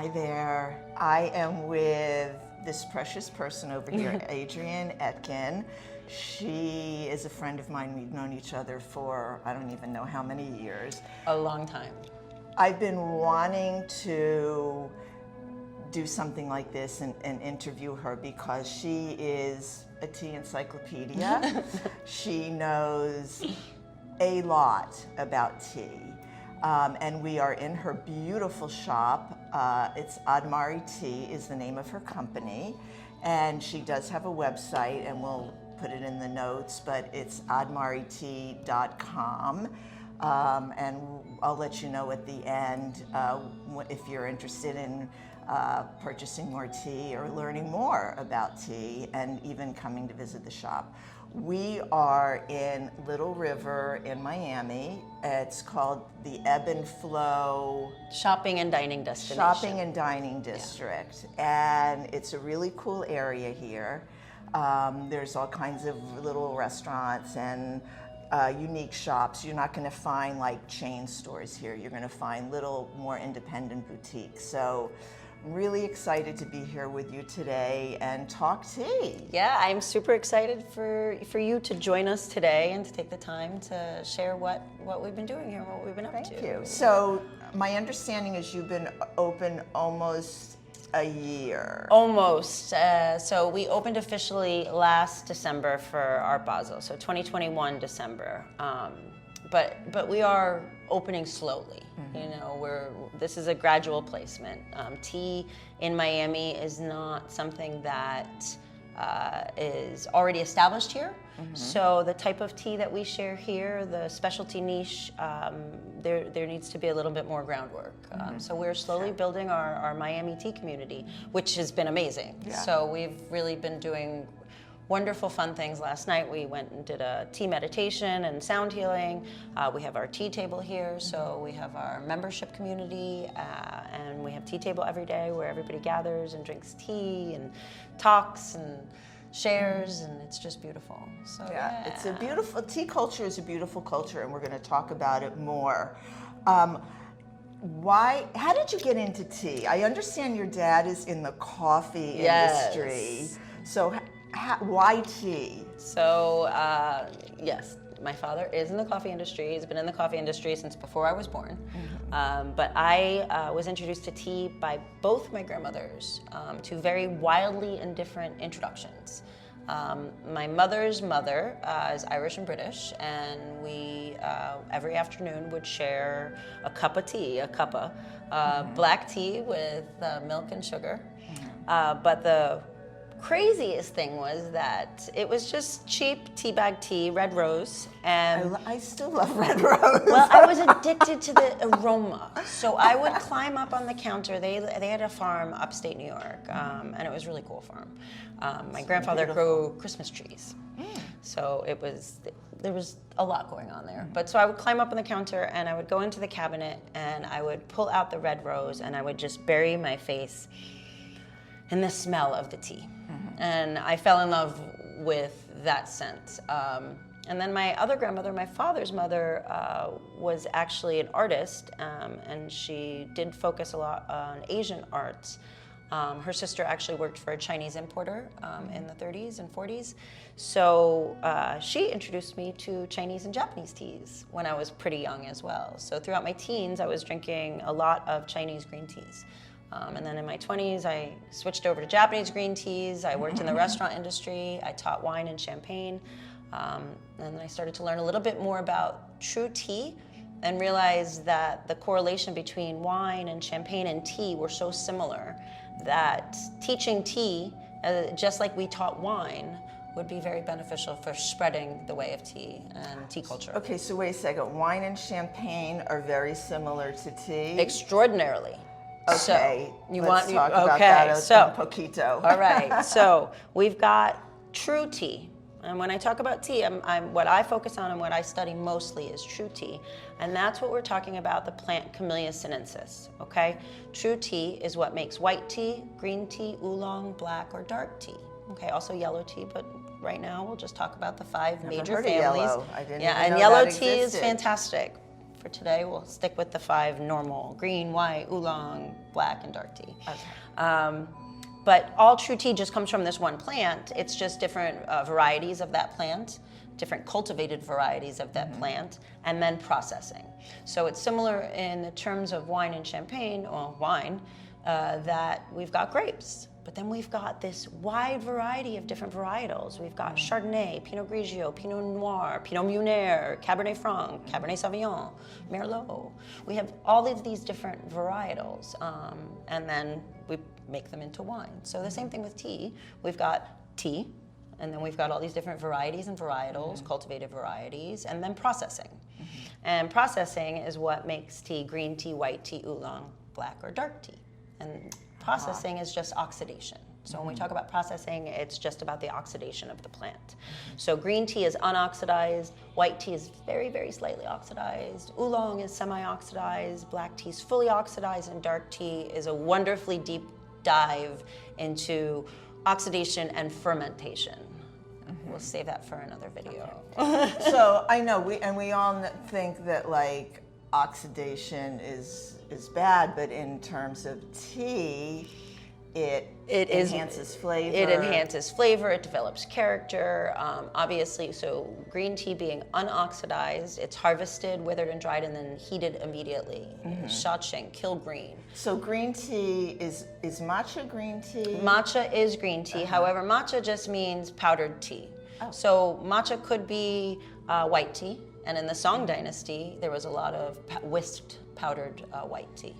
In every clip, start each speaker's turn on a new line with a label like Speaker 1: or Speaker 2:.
Speaker 1: Hi there. I am with this precious person over here, Adrienne Etkin. She is a friend of mine. We've known each other for I don't even know how many years.
Speaker 2: A long time.
Speaker 1: I've been wanting to do something like this and interview her because she is a tea encyclopedia. She knows a lot about tea. And we are in her beautiful shop. It's Admari Tea is the name of her company. And she does have a website, and we'll put it in the notes, but it's admaritea.com. And I'll let you know at the end if you're interested in purchasing more tea or learning more about tea and even coming to visit the shop. We are in Little River in Miami. It's called the Ebb and Flow
Speaker 2: Shopping and dining destination.
Speaker 1: Shopping and Dining District. Yeah. And it's a really cool area here. There's all kinds of little restaurants and unique shops. You're not going to find like chain stores here. You're going to find little more independent boutiques. So I'm really excited to be here with you today and talk tea.
Speaker 2: Yeah, I'm super excited for you to join us today and to take the time to share what we've been doing here, what we've been up to.
Speaker 1: Thank you. So my understanding is you've been open almost a year.
Speaker 2: Almost. So we opened officially last December for Art Basel, so 2021 December. But we are opening slowly. Mm-hmm. You know, this is a gradual placement. Tea in Miami is not something that is already established here. Mm-hmm. So the type of tea that we share here, the specialty niche, there needs to be a little bit more groundwork. Mm-hmm. So we're slowly building our Miami tea community, which has been amazing. Yeah. So we've really been doing wonderful, fun things. Last night we went and did a tea meditation and sound healing. We have our tea table here, so we have our membership community, and we have tea table every day where everybody gathers and drinks tea and talks and shares, and it's just beautiful. So yeah.
Speaker 1: It's a beautiful, tea culture is a beautiful culture, and we're going to talk about it more. How did you get into tea? I understand your dad is in the coffee industry, so why tea?
Speaker 2: So, yes, my father is in the coffee industry. He's been in the coffee industry since before I was born. Mm-hmm. But I was introduced to tea by both my grandmothers, to very wildly and different introductions. My mother's mother is Irish and British, and we every afternoon would share a cup of tea, black tea with milk and sugar. Mm-hmm. But the craziest thing was that it was just cheap tea bag tea, red rose, and
Speaker 1: I still love red rose.
Speaker 2: Well, I was addicted to the aroma, so I would climb up on the counter. They had a farm upstate New York, and it was a really cool farm. My grandfather grew Christmas trees, so there was a lot going on there. But so I would climb up on the counter and I would go into the cabinet and I would pull out the red rose and I would just bury my face in the smell of the tea. And I fell in love with that scent. And then my other grandmother, my father's mother, was actually an artist, and she did focus a lot on Asian arts. Her sister actually worked for a Chinese importer in the 30s and 40s. So she introduced me to Chinese and Japanese teas when I was pretty young as well. So throughout my teens, I was drinking a lot of Chinese green teas. And then in my 20s, I switched over to Japanese green teas. I worked in the restaurant industry. I taught wine and champagne. And then I started to learn a little bit more about true tea and realized that the correlation between wine and champagne and tea were so similar that teaching tea, just like we taught wine, would be very beneficial for spreading the way of tea and tea culture.
Speaker 1: Okay, so wait a second. Wine and champagne are very similar to tea?
Speaker 2: Extraordinarily.
Speaker 1: Okay,
Speaker 2: so
Speaker 1: let's talk about that un poquito.
Speaker 2: All right, so we've got true tea. And when I talk about tea, what I focus on and what I study mostly is true tea. And that's what we're talking about, the plant Camellia sinensis, okay? True tea is what makes white tea, green tea, oolong, black, or dark tea. Okay, also yellow tea, but right now we'll just talk about the five major families.
Speaker 1: Yellow. I didn't even
Speaker 2: and
Speaker 1: know
Speaker 2: yellow
Speaker 1: that
Speaker 2: tea
Speaker 1: existed.
Speaker 2: is fantastic. for today, we'll stick with the 5 normal: green, white, oolong, black, and dark tea.
Speaker 1: Okay.
Speaker 2: But all true tea just comes from this one plant. It's just different varieties of that plant, different cultivated varieties of that plant, and then processing. So it's similar in the terms of wine and champagne, or wine, that we've got grapes. But then we've got this wide variety of different varietals. We've got Chardonnay, Pinot Grigio, Pinot Noir, Pinot Meunier, Cabernet Franc, Cabernet Sauvignon, Merlot. We have all of these different varietals, and then we make them into wine. So the same thing with tea. We've got tea, and then we've got all these different varieties and varietals, cultivated varieties, and then processing. And processing is what makes tea green tea, white tea, oolong, black, or dark tea. And processing is just oxidation. So when we talk about processing, it's just about the oxidation of the plant. So green tea is unoxidized, white tea is very, very slightly oxidized, oolong is semi-oxidized, black tea is fully oxidized, and dark tea is a wonderfully deep dive into oxidation and fermentation. We'll save that for another video.
Speaker 1: Okay. So I know we all think that like oxidation is bad, but in terms of tea, it enhances flavor.
Speaker 2: It enhances flavor, it develops character. Obviously, so green tea being unoxidized, it's harvested, withered, and dried, and then heated immediately. Shacheng, kill green.
Speaker 1: So green tea is matcha green tea?
Speaker 2: Matcha is green tea. However, matcha just means powdered tea.
Speaker 1: Oh.
Speaker 2: So matcha could be white tea, and in the Song Dynasty, there was a lot of whisked powdered white tea.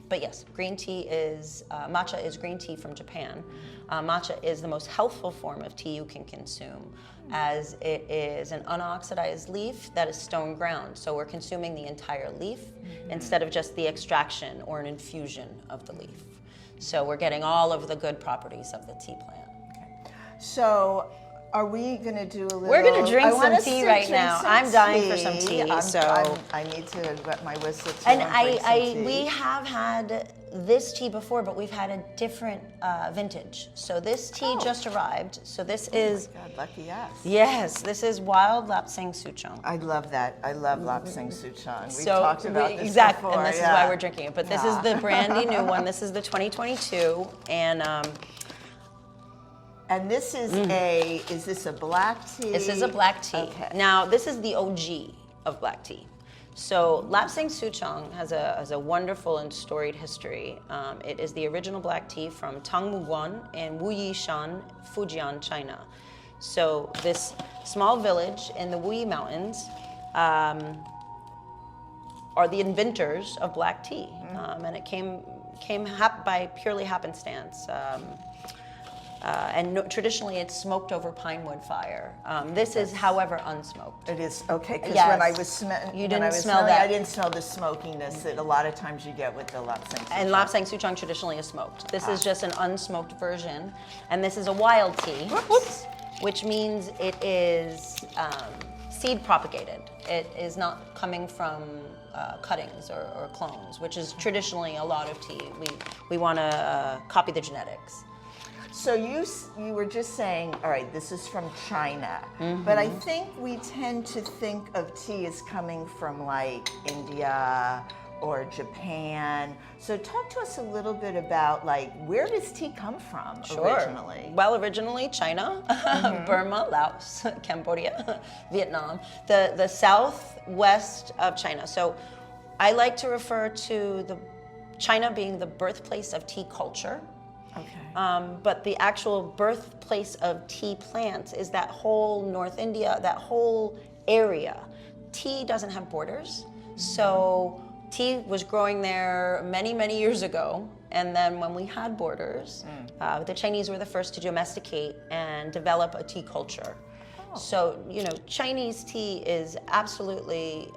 Speaker 2: But yes, green tea is, matcha is green tea from Japan. Matcha is the most healthful form of tea you can consume, as it is an unoxidized leaf that is stone ground. So we're consuming the entire leaf instead of just the extraction or an infusion of the leaf. So we're getting all of the good properties of the tea plant.
Speaker 1: Okay. So are we going to do a little...
Speaker 2: We're going to drink some tea right now. I'm dying for some tea.
Speaker 1: I need to wet my whistle too.
Speaker 2: And we have had this tea before, but we've had a different vintage. So this tea just arrived. So this is...
Speaker 1: Oh my God, lucky us.
Speaker 2: Yes, this is Wild Lapsang Souchong.
Speaker 1: I love that. I love Lapsang Souchong. We've talked about this
Speaker 2: exactly,
Speaker 1: before.
Speaker 2: And this is why we're drinking it. But this is the brandy new one. This is the 2022.
Speaker 1: And this is is this a black tea?
Speaker 2: This is a black tea.
Speaker 1: Okay.
Speaker 2: Now, this is the OG of black tea. So Lapsang Souchong has a wonderful and storied history. It is the original black tea from Tangmuguan in Wuyishan, Fujian, China. So this small village in the Wuyi Mountains are the inventors of black tea. And it came by purely happenstance. And traditionally, it's smoked over pine wood fire. This is, however, unsmoked.
Speaker 1: It is, okay, because
Speaker 2: Yes.
Speaker 1: when I was smelling,
Speaker 2: that.
Speaker 1: I didn't smell the smokiness that a lot of times you get with the Lapsang Souchong.
Speaker 2: And Lapsang Souchong traditionally is smoked. This is just an unsmoked version. And this is a wild tea, which means it is seed propagated. It is not coming from cuttings or clones, which is traditionally a lot of tea. We want to copy the genetics.
Speaker 1: So you were just saying, all right, this is from China, but I think we tend to think of tea as coming from like India or Japan. So talk to us a little bit about like, where does tea come from originally?
Speaker 2: Well, originally China, Burma, Laos, Cambodia, Vietnam, the southwest of China. So I like to refer to China being the birthplace of tea culture.
Speaker 1: Okay.
Speaker 2: But the actual birthplace of tea plants is that whole North India, that whole area. Tea doesn't have borders, so tea was growing there many, many years ago. And then when we had borders, the Chinese were the first to domesticate and develop a tea culture. Oh. So, Chinese tea is absolutely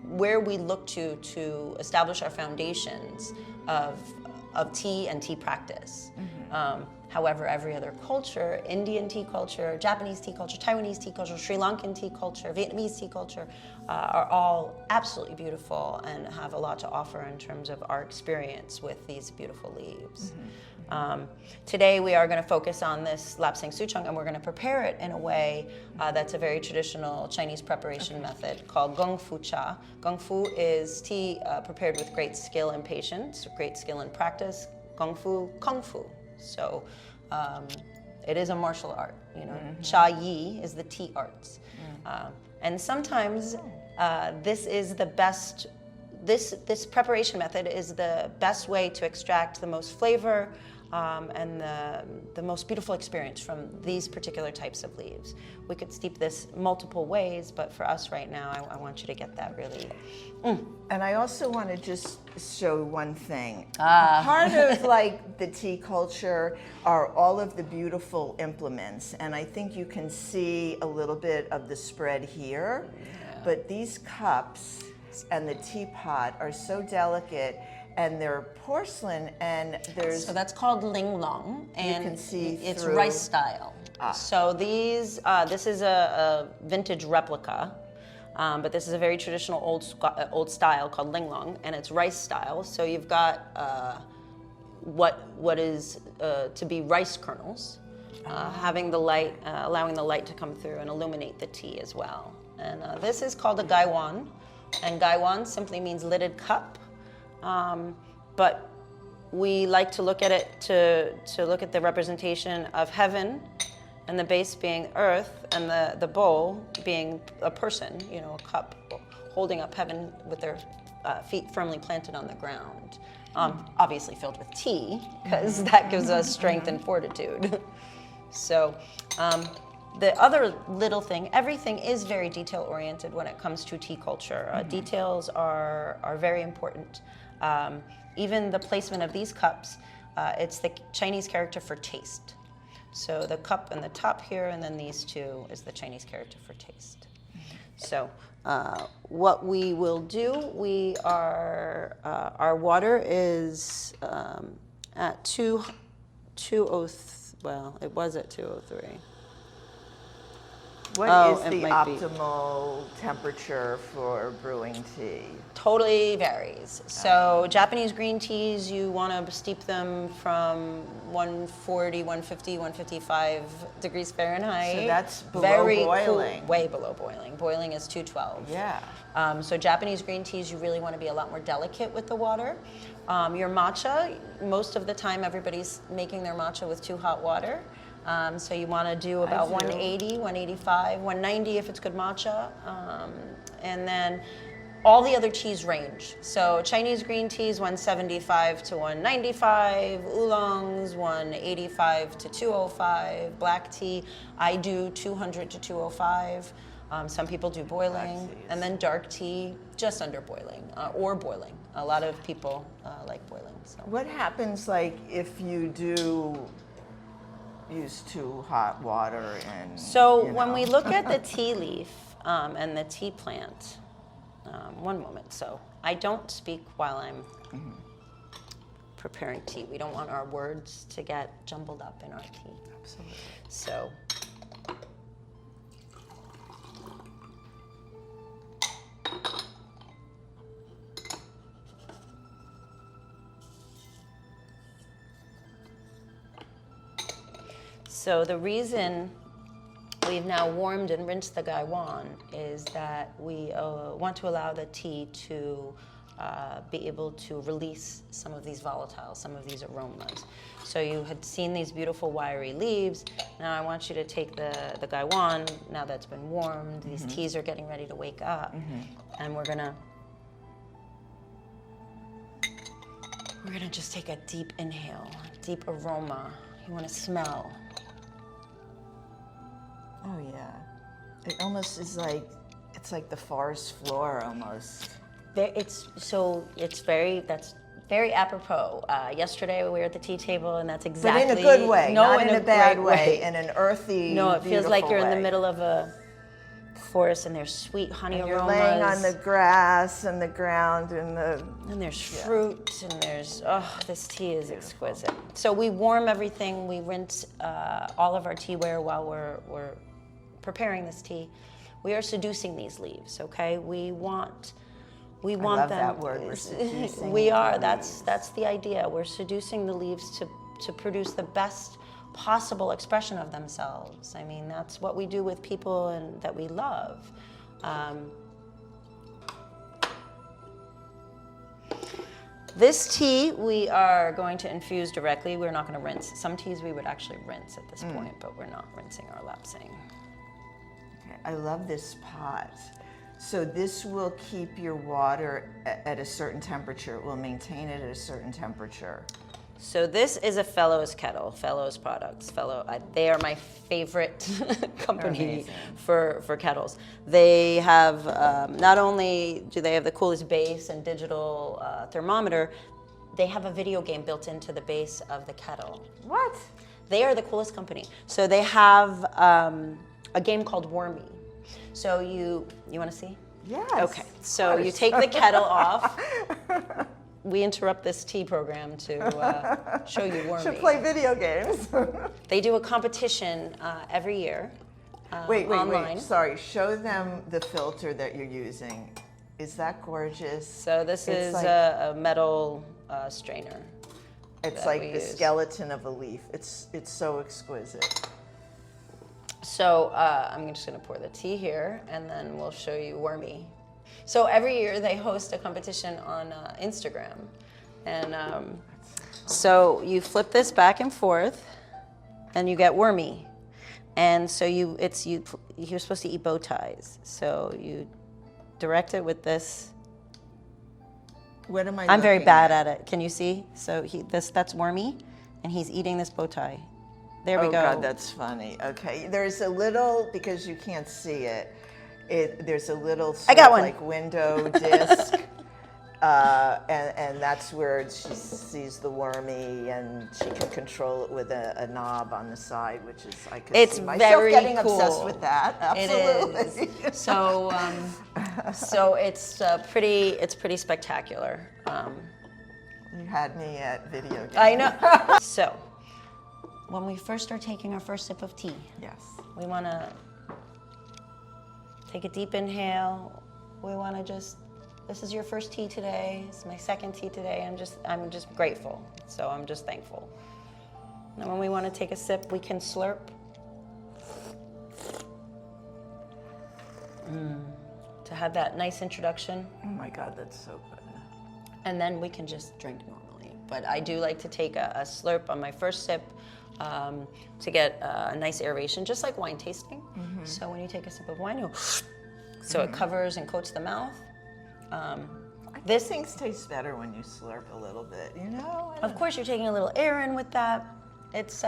Speaker 2: where we look to establish our foundations of tea and tea practice. However, every other culture, Indian tea culture, Japanese tea culture, Taiwanese tea culture, Sri Lankan tea culture, Vietnamese tea culture, are all absolutely beautiful and have a lot to offer in terms of our experience with these beautiful leaves. Today we are going to focus on this lapsang souchong, and we're going to prepare it in a way that's a very traditional Chinese preparation method called gong fu cha. Gong fu is tea prepared with great skill and patience, great skill and practice. Gong fu, kung fu. So it is a martial art, you know. Cha yi is the tea arts. And sometimes this is the best, this preparation method is the best way to extract the most flavor and the most beautiful experience from these particular types of leaves. We could steep this multiple ways, but for us right now, I want you to get that really.
Speaker 1: And I also want to just show one thing. Part of like the tea culture are all of the beautiful implements, and I think you can see a little bit of the spread here. But these cups and the teapot are so delicate, and they're porcelain, and there's.
Speaker 2: So that's called linglong, and
Speaker 1: you can see
Speaker 2: it's
Speaker 1: through.
Speaker 2: rice style. So these, this is a vintage replica. But this is a very traditional old style called linglong, and it's rice style. So you've got what is to be rice kernels, having the light, allowing the light to come through and illuminate the tea as well. And this is called a gaiwan, and gaiwan simply means lidded cup. But we like to look at it to look at the representation of heaven, and the base being earth, and the bowl being a person, you know, a cup holding up heaven with their feet firmly planted on the ground. Obviously filled with tea, because that gives us strength and fortitude. So the other little thing, everything is very detail oriented when it comes to tea culture. Details are very important. Even the placement of these cups, it's the Chinese character for taste. So the cup and the top here, and then these two is the Chinese character for taste. So what we will do, we are, our water is at 203, well, it was at 203.
Speaker 1: What is the optimal temperature for brewing tea?
Speaker 2: Totally varies. So Japanese green teas, you want to steep them from 140, 150, 155 degrees Fahrenheit.
Speaker 1: So that's below boiling.
Speaker 2: Cool, way below boiling. Boiling is 212.
Speaker 1: Yeah.
Speaker 2: So Japanese green teas, you really want to be a lot more delicate with the water. Your matcha, most of the time everybody's making their matcha with too hot water. So you want to do about 180, 185, 190 if it's good matcha. And then all the other teas range. So Chinese green teas, 175 to 195, oolongs, 185 to 205, black tea, I do 200 to 205. Some people do boiling, and then dark tea, just under boiling, or boiling. A lot of people like boiling. So.
Speaker 1: What happens like if you do use too hot water and
Speaker 2: so when we look at the tea leaf and the tea plant, one moment. So I don't speak while I'm preparing tea. We don't want our words to get jumbled up in our tea.
Speaker 1: Absolutely.
Speaker 2: So So the reason we've now warmed and rinsed the gaiwan is that we want to allow the tea to be able to release some of these volatiles, some of these aromas. So you had seen these beautiful wiry leaves. Now I want you to take the gaiwan, now that's been warmed, these teas are getting ready to wake up, and we're gonna just take a deep inhale, deep aroma. You wanna smell.
Speaker 1: Oh yeah, it almost is like, it's like the forest floor almost.
Speaker 2: That's very apropos. Yesterday we were at the tea table, and that's exactly.
Speaker 1: But in a good way,
Speaker 2: no,
Speaker 1: not in a bad way, in an earthy,
Speaker 2: no, it feels like you're
Speaker 1: way.
Speaker 2: in the middle of a forest, and there's sweet honey
Speaker 1: And
Speaker 2: aromas.
Speaker 1: you're laying on the grass and the ground and
Speaker 2: And there's fruit, and there's, this tea is exquisite. So we warm everything. We rinse all of our teaware while we're preparing this tea. We are seducing these leaves, okay? We want
Speaker 1: I love
Speaker 2: them.
Speaker 1: that word, we're seducing
Speaker 2: We are.
Speaker 1: the
Speaker 2: That's the idea. We're seducing the leaves to produce the best possible expression of themselves. I mean, that's what we do with people and that we love. This tea we are going to infuse directly. We're not going to rinse. Some teas we would actually rinse at this point, but we're not rinsing or lapsing.
Speaker 1: Okay, I love this pot. So this will keep your water at a certain temperature. It will maintain it at a certain temperature.
Speaker 2: So this is a Fellows kettle, Fellows products. They are my favorite company for kettles. They have, not only do they have the coolest base and digital thermometer, they have a video game built into the base of the kettle.
Speaker 1: What?
Speaker 2: They are the coolest company. So they have a game called Wormy. So you want to see?
Speaker 1: Yes.
Speaker 2: Okay, so you take the kettle off. We interrupt this tea program to show you Wormy.
Speaker 1: Should play video games.
Speaker 2: They do a competition every year online.
Speaker 1: Wait. Sorry, show them the filter that you're using. Is that gorgeous?
Speaker 2: So this is
Speaker 1: like,
Speaker 2: a metal strainer.
Speaker 1: It's like the skeleton of a leaf. It's so exquisite.
Speaker 2: So I'm just going to pour the tea here, and then we'll show you Wormy. So every year they host a competition on Instagram, and so you flip this back and forth, and you get Wormy, and so you're supposed to eat bow ties. So you direct it with this.
Speaker 1: What am I?
Speaker 2: I'm very bad at it. Can you see? So that's Wormy, and he's eating this bow tie. There we go.
Speaker 1: Oh God, that's funny. Okay, there's a little, because you can't see it. There's a little sort of like window disc, and that's where she sees the Wormy, and she can control it with a knob on the side, which is I could see myself
Speaker 2: very
Speaker 1: getting
Speaker 2: cool.
Speaker 1: obsessed with that. Absolutely.
Speaker 2: It is. So it's pretty spectacular.
Speaker 1: You had me at video games.
Speaker 2: I know. So when we first start taking our first sip of tea,
Speaker 1: Yes.
Speaker 2: we want to take a deep inhale. We want to this is your first tea today. It's my second tea today. I'm just grateful. So I'm just thankful. And when we want to take a sip, we can slurp. To have that nice introduction.
Speaker 1: Oh my God, that's so good.
Speaker 2: And then we can just drink normally. But I do like to take a slurp on my first sip to get a nice aeration, just like wine tasting. Mm-hmm. So when you take a sip of wine, it covers and coats the mouth.
Speaker 1: These things taste better when you slurp a little bit, you know?
Speaker 2: Of course, you're taking a little air in with that. It's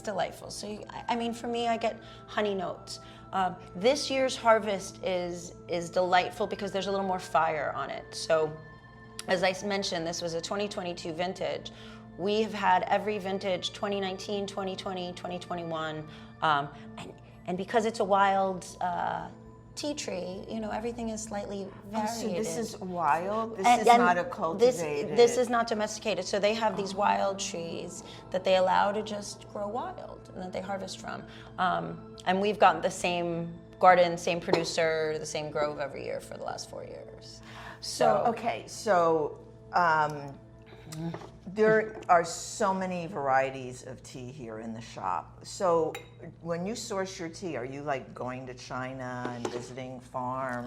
Speaker 2: delightful. So for me, I get honey notes. This year's harvest is delightful because there's a little more fire on it. So as I mentioned, this was a 2022 vintage. We have had every vintage, 2019, 2020, 2021. And because it's a wild tea tree, everything is slightly varied.
Speaker 1: So this is wild? This is not a cultivated?
Speaker 2: This is not domesticated. So they have these wild trees that they allow to just grow wild and that they harvest from. And we've gotten the same garden, same producer, the same grove every year for the last 4 years.
Speaker 1: So there are so many varieties of tea here in the shop. So when you source your tea, are you like going to China and visiting farms?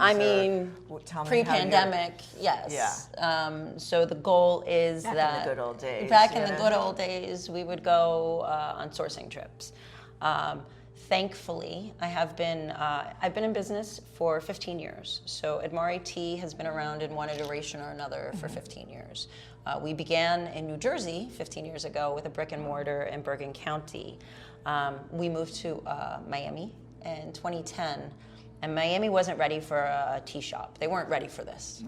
Speaker 2: Pre-pandemic, yes. Yeah. So the goal is
Speaker 1: back in the good old days.
Speaker 2: Back in the good old days, we would go on sourcing trips. Thankfully, I've been in business for 15 years. So Admari Tea has been around in one iteration or another for 15 years. We began in New Jersey 15 years ago with a brick and mortar in Bergen County. We moved to Miami in 2010, and Miami wasn't ready for a tea shop. They weren't ready for this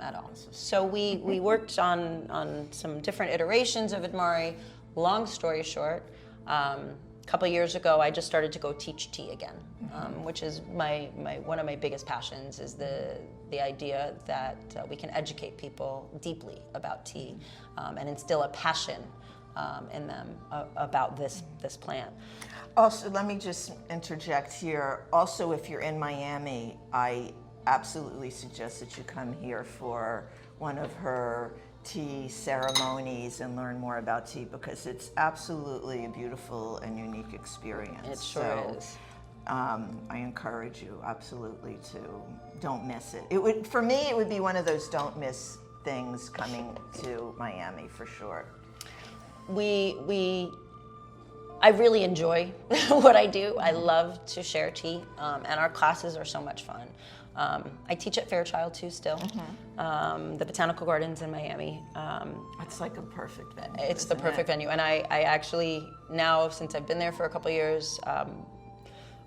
Speaker 2: at all. So we worked on some different iterations of Admari. Long story short, a couple of years ago, I just started to go teach tea again. which is one of my biggest passions, is the idea that we can educate people deeply about tea and instill a passion in them about this plant.
Speaker 1: Also, let me just interject here. Also, if you're in Miami, I absolutely suggest that you come here for one of her tea ceremonies and learn more about tea, because it's absolutely a beautiful and unique experience.
Speaker 2: It sure is.
Speaker 1: I encourage you absolutely to don't miss it. It would, for me, it would be one of those don't miss things coming to Miami for sure.
Speaker 2: I really enjoy what I do. I love to share tea, and our classes are so much fun. I teach at Fairchild too still, the Botanical Gardens in Miami.
Speaker 1: It's like a perfect venue.
Speaker 2: It's the perfect venue, and I actually now, since I've been there for a couple of years,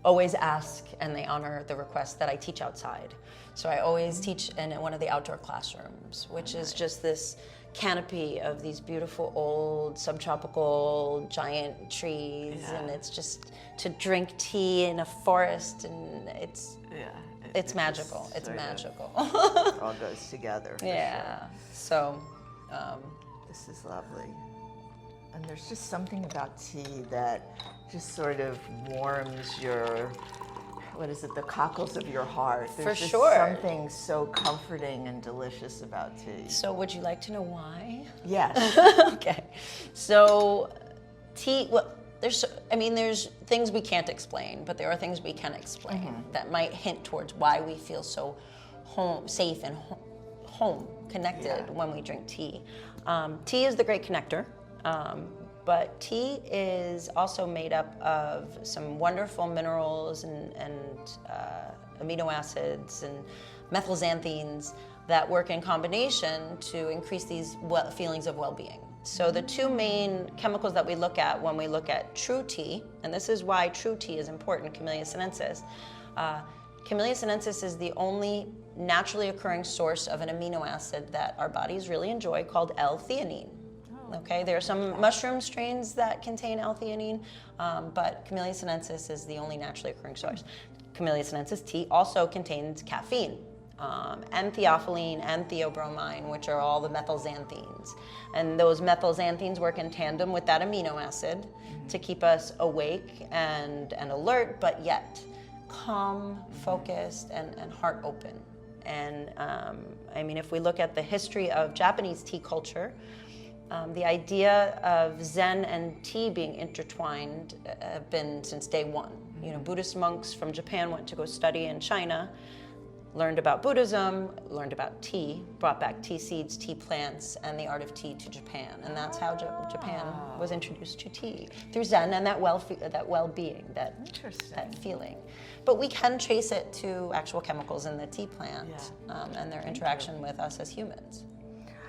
Speaker 2: always ask, and they honor the request, that I teach outside. So I always teach in one of the outdoor classrooms, which is just this canopy of these beautiful old subtropical giant trees, and it's just to drink tea in a forest, and it's magical. It's magical.
Speaker 1: It all goes together. For
Speaker 2: yeah.
Speaker 1: Sure.
Speaker 2: So
Speaker 1: this is lovely. And there's just something about tea that just sort of warms your, what is it, the cockles of your heart. There's just something so comforting and delicious about tea.
Speaker 2: So would you like to know why?
Speaker 1: Yes.
Speaker 2: Okay. So tea, well, there's things we can't explain, but there are things we can explain that might hint towards why we feel so safe and home connected when we drink tea. Tea is the great connector. But tea is also made up of some wonderful minerals and amino acids and methylxanthines that work in combination to increase these feelings of well-being. So the two main chemicals that we look at when we look at true tea, and this is why true tea is important, Camellia sinensis. Camellia sinensis is the only naturally occurring source of an amino acid that our bodies really enjoy, called L-theanine. Okay, there are some mushroom strains that contain L-theanine, but Camellia sinensis is the only naturally occurring source. Camellia sinensis tea also contains caffeine, and theophylline and theobromine, which are all the methylxanthines. And those methylxanthines work in tandem with that amino acid to keep us awake and alert, but yet calm, focused, and heart open. And if we look at the history of Japanese tea culture, the idea of Zen and tea being intertwined have been since day one. You know, Buddhist monks from Japan went to go study in China, learned about Buddhism, learned about tea, brought back tea seeds, tea plants, and the art of tea to Japan. And that's how Japan was introduced to tea, through Zen and that well-being, that feeling. But we can trace it to actual chemicals in the tea plant and their interaction with us as humans.